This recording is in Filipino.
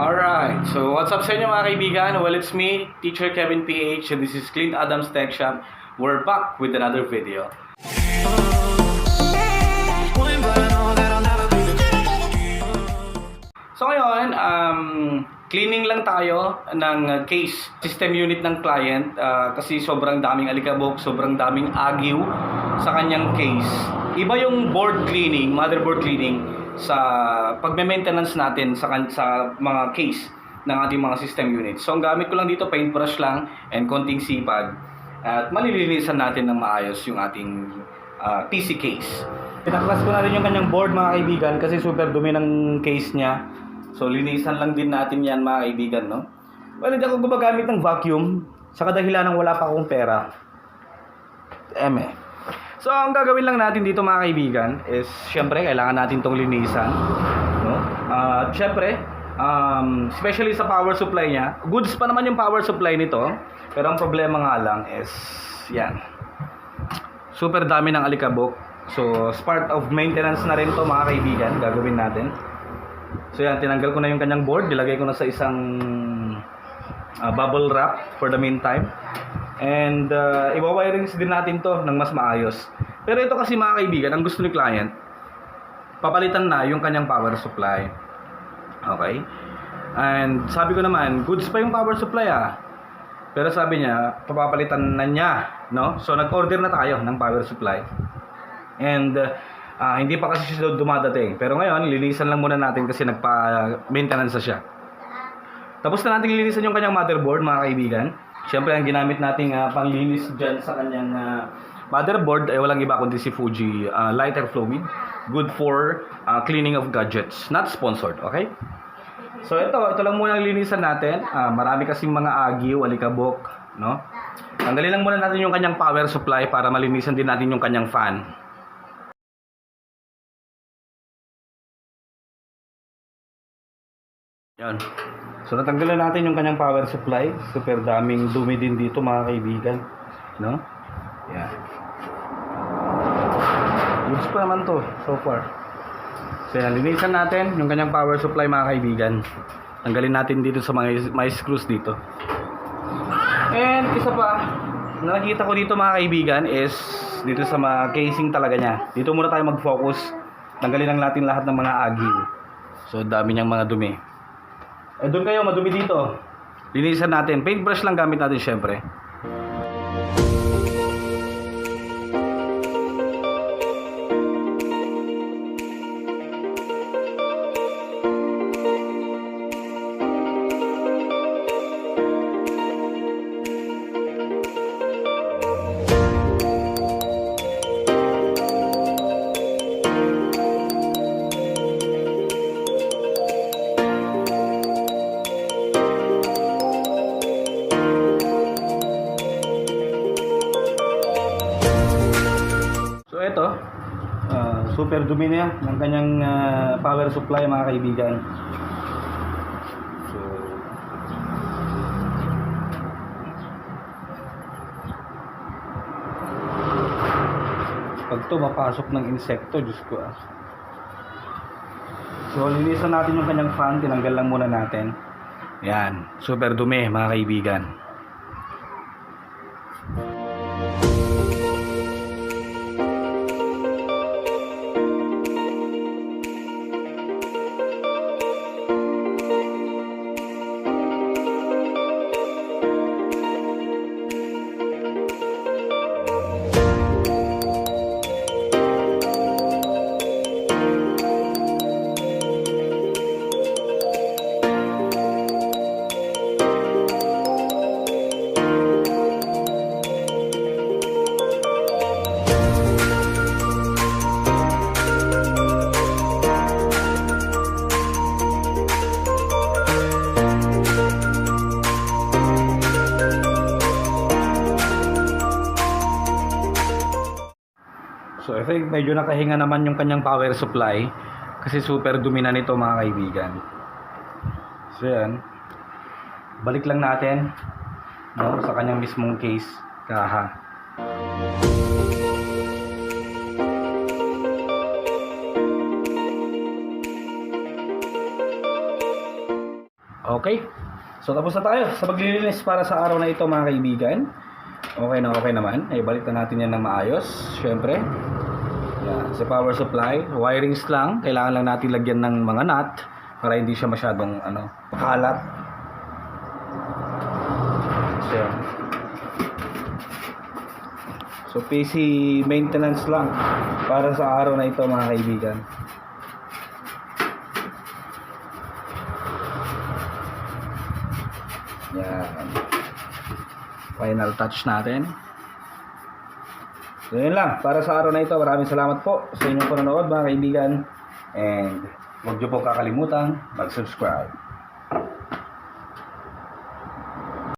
Alright, so what's up sa inyo mga kaibigan? Well, it's me, Teacher Kevin PH, and this is Clint Adams Tech Shop. We're back with another video. So ngayon, cleaning lang tayo ng case system unit ng client kasi sobrang daming alikabok, sobrang daming agiw sa kanyang case. Iba yung board cleaning, motherboard cleaning sa pagme-maintenance natin sa mga case ng ating mga system units. So ang gamit ko lang dito, paintbrush lang and konting sipag at malilinisan natin ng maayos yung ating PC case. Pinaklas ko na rin yung kanyang board mga kaibigan kasi super dumi ng case niya. So linisan lang din natin yan mga kaibigan, no? Well, hindi ako gumagamit ng vacuum sa kadahilan ng wala pa akong pera. So ang gagawin lang natin dito mga kaibigan is syempre kailangan natin tong linisan, no? Syempre, especially sa power supply niya. Goods pa naman yung power supply nito, pero ang problema nga lang is yan. Super dami ng alikabok. So as part of maintenance na rin to mga kaibigan, gagawin natin. So yan, tinanggal ko na yung kanyang board, nilagay ko na sa isang bubble wrap for the meantime. And iwa-wirings din natin to ng mas maayos. Pero ito kasi mga kaibigan, ang gusto ni client, papalitan na yung kanyang power supply. Okay? And sabi ko naman, goods pa yung power supply Pero sabi niya, papapalitan na niya, no? So nag-order na tayo ng power supply. And hindi pa kasi siya dumadating. Pero ngayon, linisan lang muna natin kasi nagpa-maintenance na siya. Tapos na natin linisan yung kanyang motherboard mga kaibigan. Siyempre, ang ginamit nating panglinis dyan sa kanyang motherboard ay walang iba kundi si Fuji lighter fluid. Good for cleaning of gadgets. Not sponsored, okay? So ito lang muna ang linisan natin. Marami kasing mga agiw, alikabok, no? Tanggalin lang muna natin yung kanyang power supply para malinisan din natin yung kanyang fan. Yan. So natanggalan natin yung kanyang power supply. Super daming dumi din dito mga kaibigan, no? Yan. Goods pa naman to so far. So yan, linisan natin yung kanyang power supply mga kaibigan. Tanggalin natin dito sa mga screws dito. And isa pa na nakita ko dito mga kaibigan is dito sa mga casing talaga niya. Dito muna tayo mag-focus. Tanggalin lang natin lahat ng mga agiw. So dami niyang mga dumi. Doon kayo, madumi dito. Linisan natin. Paintbrush lang gamit natin syempre. Ito, super dumi niya ng kanyang power supply mga kaibigan. So, pag ito mapasok ng insekto, Diyos ko So linisan natin yung kanyang fan, tinanggal lang muna natin. Yan, super dumi mga kaibigan. So I think medyo nakahinga naman yung kanyang power supply kasi super dumi na nito mga kaibigan. So yan, balik lang natin, no, sa kanyang mismong case kaha. Okay. So tapos na tayo sa paglilinis para sa araw na ito mga kaibigan. Okay naman. Balik na natin yan ng maayos. Syempre. Yan. Sa power supply, wirings lang. Kailangan lang natin lagyan ng mga nut para hindi siya masyadong makalat. So PC maintenance lang para sa araw na ito mga kaibigan. Yan. Final touch natin. So yun lang, para sa araw na ito, maraming salamat po sa inyong panonood mga kaibigan. And huwag niyo po kakalimutan mag-subscribe.